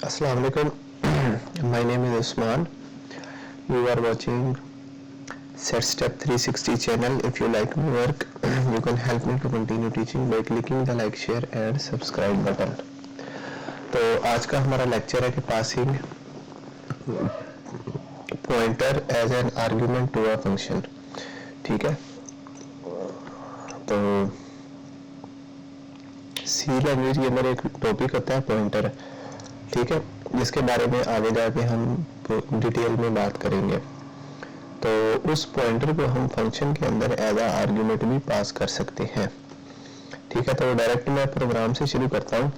Assalamu alaikum. My name is Usman. You are watching Set Step 360 channel. If you like my work, you can help me to continue teaching by clicking the like, share and subscribe button. तो आज का हमारा lecture है कि passing pointer as an argument to a function. ठीक है, तो सी language के अंदर एक टॉपिक होता है पॉइंटर, ठीक है, जिसके बारे में आगे जाके हम डिटेल में बात करेंगे। तो उस पॉइंटर को हम फंक्शन के अंदर एज आ आर्गुमेंट भी पास कर सकते हैं। ठीक है, तो डायरेक्ट मैं प्रोग्राम से शुरू करता हूँ।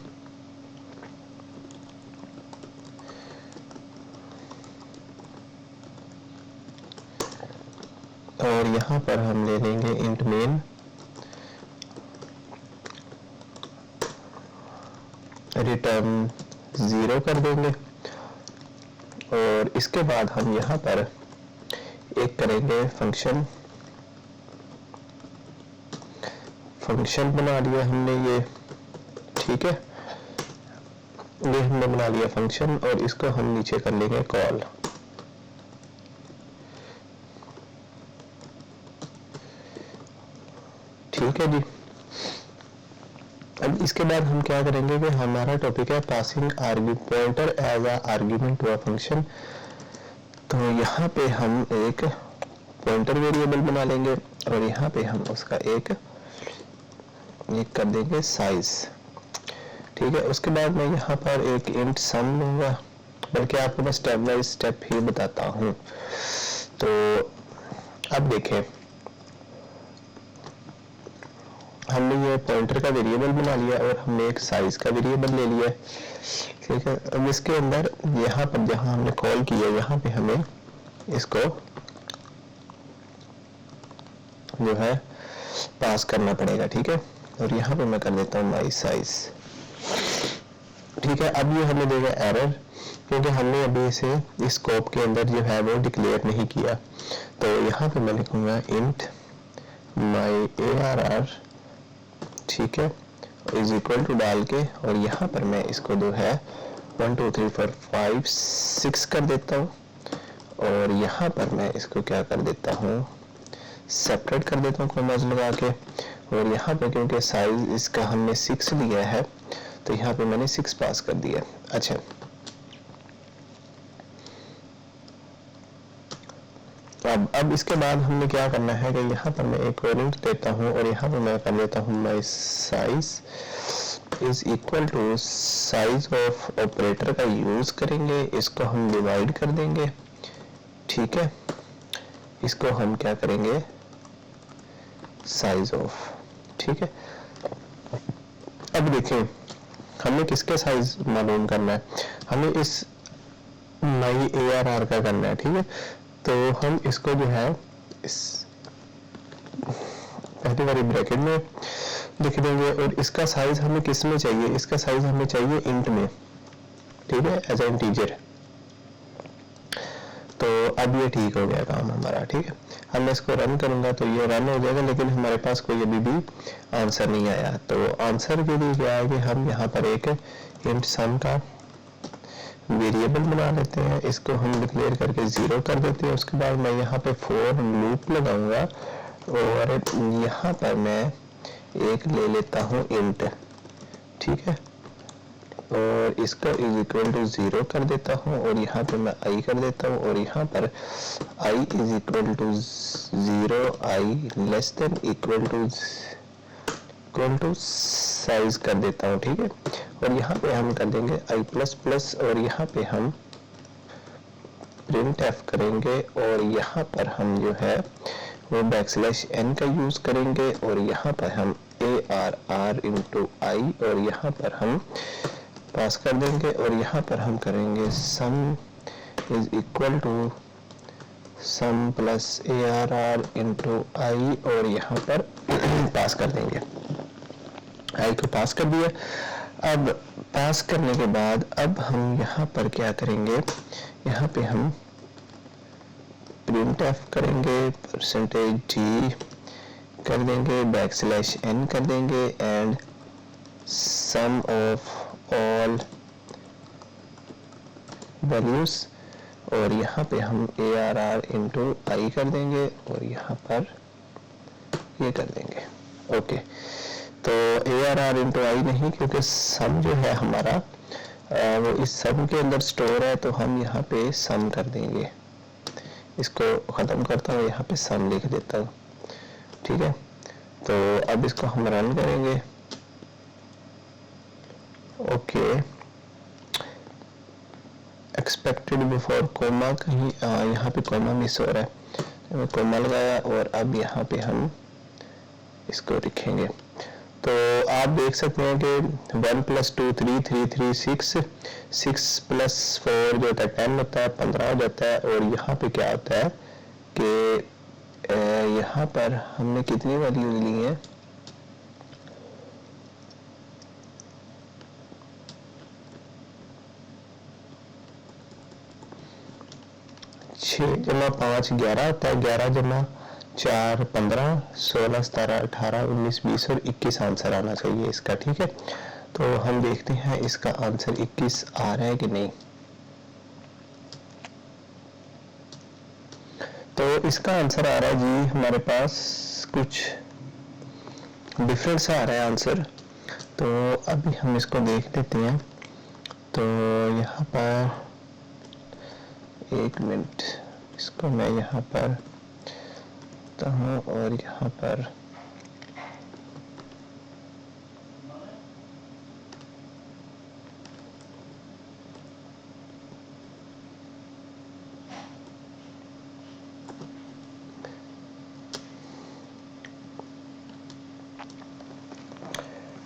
और यहाँ पर हम ले लेंगे इंट मेन, रिटर्न 0 कर देंगे और इसके बाद हम यहाँ पर एक करेंगे फंक्शन बना लिया हमने ये। ठीक है, ये हमने बना लिया फंक्शन और इसको हम नीचे कर लेंगे कॉल। ठीक है जी, अब इसके बाद हम क्या करेंगे कि हमारा टॉपिक है passing pointer as a argument to a function. तो यहाँ पे हम एक पॉइंटर वेरिएबल बना लेंगे और यहाँ पे हम उसका एक कर देंगे साइज। ठीक है, उसके बाद मैं यहाँ पर एक इंट सम लूंगा, बल्कि आपको मैं स्टेप बाय स्टेप ही बताता हूँ। तो अब देखें, हमने ये पॉइंटर का वेरिएबल बना लिया और हमने एक साइज का वेरिएबल ले लिया। ठीक है, अब इसके अंदर यहाँ पर जहाँ हमने कॉल किया यहाँ पे हमें इसको जो है पास करना पड़ेगा। ठीक है, और यहाँ पे मैं कर देता हूँ माई साइज। ठीक है, अब ये हमें देगा एरर, क्योंकि हमने अभी इसे स्कोप के अंदर जो है वो डिक्लेयर नहीं किया। तो यहाँ पे मैं लिखूंगा इंट माई ARR, ठीक है, इज इक्वल टू डाल के और यहाँ पर मैं इसको जो है 1 2 3 4 5 6 कर देता हूँ और यहाँ पर मैं इसको क्या कर देता हूँ, सेपरेट कर देता हूँ कॉमास लगा के। और यहाँ पे क्योंकि साइज इसका हमने 6 लिया है तो यहाँ पे मैंने 6 पास कर दिया। अच्छा, अब इसके बाद हमने क्या करना है कि यहाँ पर मैं एक और इंट देता हूँ और यहाँ पर मैं कर देता हूँ my size is equal to size of operator का यूज करेंगे, इसको हम डिवाइड कर देंगे। ठीक है, इसको हम क्या करेंगे, साइज ऑफ। ठीक है, अब देखें हमें किसके साइज मालूम करना है, हमें इस माई ARR का करना है। ठीक है, तो हम इसको जो है इस पहली वाली ब्रैकेट में लिख देंगे और इसका साइज हमें किस में चाहिए, इसका साइज हमें चाहिए इंट में। ठीक है, एज एन इंटीजर। तो अब ये ठीक हो गया काम हमारा। ठीक है, अब मैं इसको रन करूंगा तो ये रन हो जाएगा, लेकिन हमारे पास कोई अभी भी आंसर नहीं आया। तो आंसर के लिए क्या है कि हम यहाँ पर एक इंट सम का वेरिएबल बना लेते हैं, इसको हम डिक्लेयर करके 0 कर देते हैं। उसके बाद मैं यहाँ पे फॉर लूप लगाऊंगा और यहाँ पर मैं एक ले लेता हूँ इंट। ठीक है, और इसका इज इक्वल टू 0 कर देता हूँ और यहाँ पे मैं i कर देता हूँ और यहाँ पर i is equal to 0, i less than equal to size कर देता हूँ। ठीक है, और यहाँ पे हम कर देंगे i++ और यहाँ पे हम प्रिंट एफ करेंगे और यहाँ पर हम जो है वो \n का यूज करेंगे और यहाँ पर हम ARR इंटू i और यहाँ पर हम पास कर देंगे और यहाँ पर हम करेंगे sum is equal to sum plus ARR into i और यहाँ पर पास कर देंगे। i को पास कर दिया। अब पास करने के बाद अब हम यहाँ पर क्या करेंगे, यहाँ पे हम प्रिंट एफ करेंगे, %d कर देंगे, \n कर देंगे and sum of all values और यहाँ पे हम ARR इंटू आई कर देंगे और यहाँ पर ये कर देंगे। ओके, तो ARR इंटू आई नहीं, क्योंकि सम जो है हमारा वो इस सम के अंदर स्टोर है, तो हम यहाँ पे सम कर देंगे। इसको ख़त्म करता हूँ, यहाँ पे सम लिख देता हूँ। ठीक है, तो अब इसको हम रन करेंगे। ओके, एक्सपेक्टेड बिफोर कोमा, कहीं यहाँ पे कोमा मिस हो रहा है, कोमा लगाया और अब यहाँ पे हम इसको लिखेंगे। तो आप देख सकते हैं कि 1 + 2 3 3 3 6 6 + 4 जो होता है 10 होता है, 15 हो जाता है। और यहाँ पे क्या होता है कि यहाँ पर हमने कितनी वैल्यू ली है, 6 + 5 11 होता है, 11 + 4 15, 16 17 18 19 20 और 21 आंसर आना चाहिए इसका। ठीक है, तो हम देखते हैं इसका आंसर 21 आ रहा है कि नहीं। तो इसका आंसर आ रहा है जी हमारे पास कुछ डिफरेंट सा आ रहा है आंसर। तो अभी हम इसको देख लेते हैं। तो यहाँ पर एक मिनट, इसको मैं यहाँ पर हूँ और यहाँ पर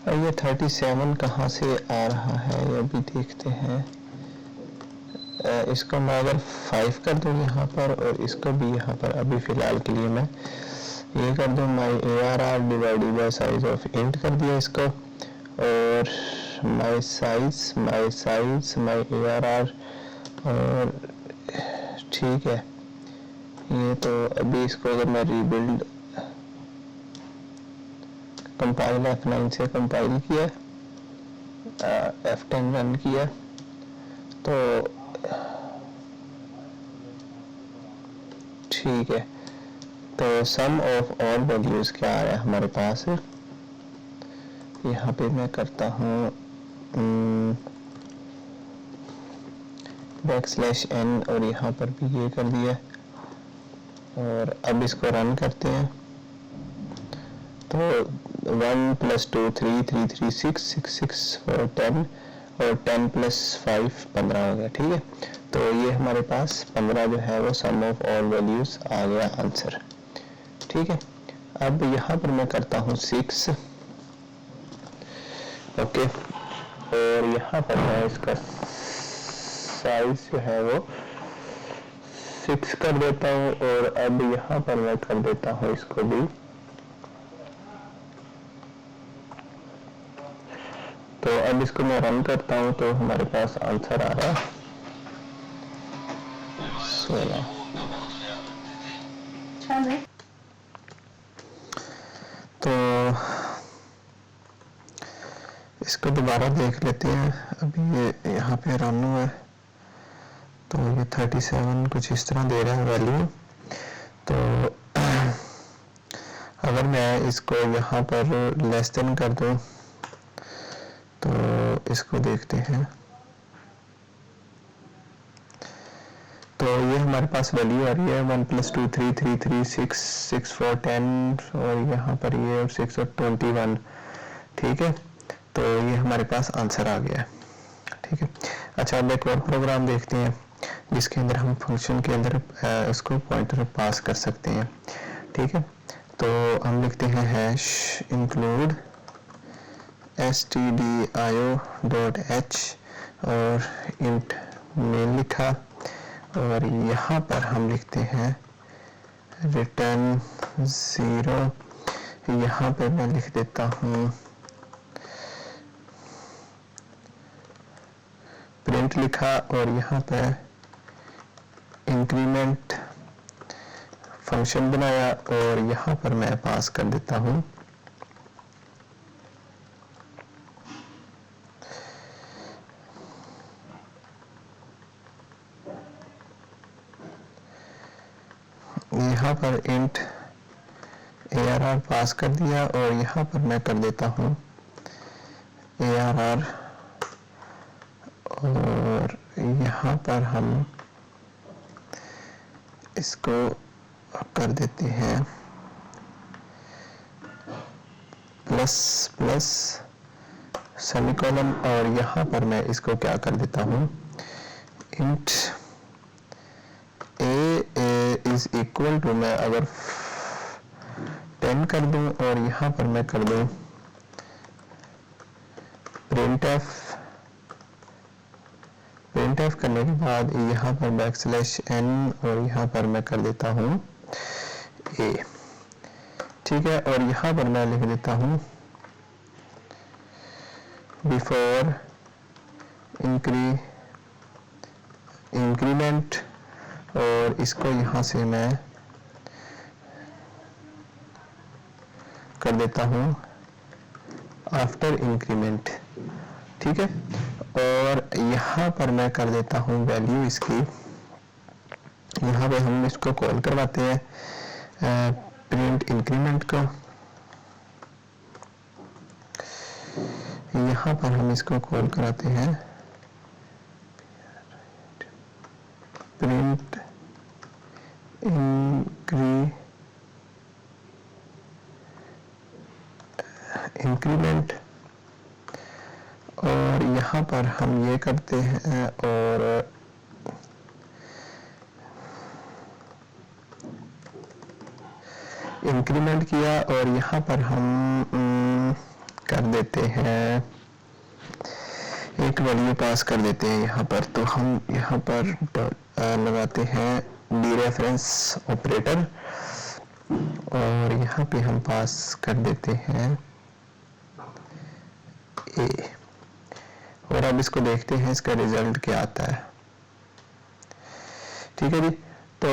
ये 37 कहाँ से आ रहा है ये भी देखते हैं। इसको मैं अगर 5 कर दूँ यहाँ पर और इसको भी यहाँ पर अभी फ़िलहाल के लिए मैं ये कर दूँ, माई ARR divided by size of int कर दिया इसको, और माई साइज माई ARR। और ठीक है, ये तो अभी इसको अगर मैं रीबिल्ड कंपाइल F9 से कंपाइल किया, F10 रन किया, तो ठीक है। तो सम ऑफ ऑल वैल्यूज क्या आ रहा है हमारे पास, यहाँ पे मैं करता हूँ \n और यहाँ पर भी ये कर दिया। और अब इसको रन करते हैं। तो 1 + 2 3 3 3 6 6 6 4 10 और 10 + 5 15 हो गया। ठीक है, तो ये हमारे पास 15 जो है वो सम ऑफ ऑल वैल्यूज आ गया आंसर। ठीक है, अब यहाँ पर मैं करता हूँ 6। ओके, और यहाँ पर मैं इसका साइज जो है वो 6 कर देता हूँ और अब यहाँ पर मैं कर देता हूँ इसको भी। तो अब इसको मैं रन करता हूँ तो हमारे पास आंसर आ रहा है 16। तो इसको दोबारा देख लेते हैं। अभी ये यहाँ पे रन हुआ है, तो ये 37 कुछ इस तरह दे रहा है वैल्यू। तो अगर मैं इसको यहाँ पर लेस देन कर दूँ तो इसको देखते हैं। तो ये हमारे पास वैल्यू आ रही है 1 + 2 3 3 3 6 6 4 10 और यहाँ पर ये 6 और 21। ठीक है, तो ये हमारे पास आंसर आ गया है। ठीक है, अच्छा अब एक और प्रोग्राम देखते हैं जिसके अंदर हम फंक्शन के अंदर उसको पॉइंटर पास कर सकते हैं। ठीक है, तो हम लिखते हैं हैश इंक्लूड stdio.h और इंट मेन लिखा, और यहाँ पर हम लिखते हैं रिटर्न 0। यहाँ पे मैं लिख देता हूँ प्रिंट लिखा, और यहाँ पे इंक्रीमेंट फंक्शन बनाया और यहाँ पर मैं पास कर देता हूँ यहाँ पर इंट ARR पास कर दिया और यहाँ पर मैं कर देता हूँ ARR और यहाँ पर हम इसको कर देते हैं प्लस प्लस सेमीकोलन और यहाँ पर मैं इसको क्या कर देता हूँ int a is equal to, मैं अगर 10 कर दूं और यहाँ पर मैं कर दूं printf करने के बाद यहाँ पर \n और यहाँ पर मैं कर देता हूँ a, ठीक है। और यहाँ पर मैं लिख देता हूँ बिफोर इंक्रीमेंट और इसको यहाँ से मैं कर देता हूँ आफ्टर इंक्रीमेंट, ठीक है। और यहाँ पर मैं कर देता हूँ वैल्यू इसकी, यहाँ पे हम इसको कॉल करवाते हैं प्रिंट इंक्रीमेंट को, यहाँ पर हम इसको कॉल कराते हैं प्रिंट इंक्रीमेंट और यहाँ पर हम ये करते हैं और इंक्रीमेंट किया और यहाँ पर हम कर देते हैं एक वैल्यू पास कर देते हैं यहाँ पर। तो हम यहाँ पर लगाते हैं डीरेफरेंस ऑपरेटर और यहाँ पे हम पास कर देते हैं a और अब इसको देखते हैं इसका रिजल्ट क्या आता है, ठीक है जी। तो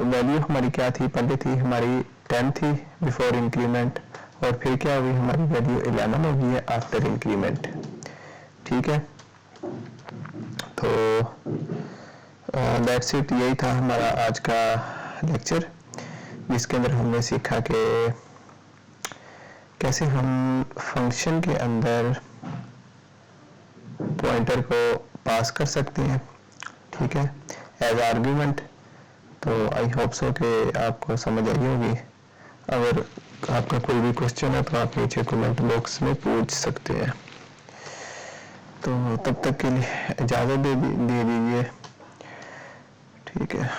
वैल्यू हमारी क्या थी, पहले थी हमारी 10 थी बिफोर इंक्रीमेंट और फिर क्या हुई हमारी वैल्यू 11 हो गई है आफ्टर इंक्रीमेंट, ठीक है। तो दैट्स इट, यही था हमारा आज का लेक्चर जिसके अंदर हमने सीखा कि कैसे हम फंक्शन के अंदर पॉइंटर को पास कर सकते हैं, ठीक है, एज आर्ग्यूमेंट। तो आई होप सो कि आपको समझ आई होगी। अगर आपका कोई भी क्वेश्चन है तो आप नीचे कमेंट बॉक्स में पूछ सकते हैं। तो तब तक के लिए इजाज़त दे दीजिए, ठीक है।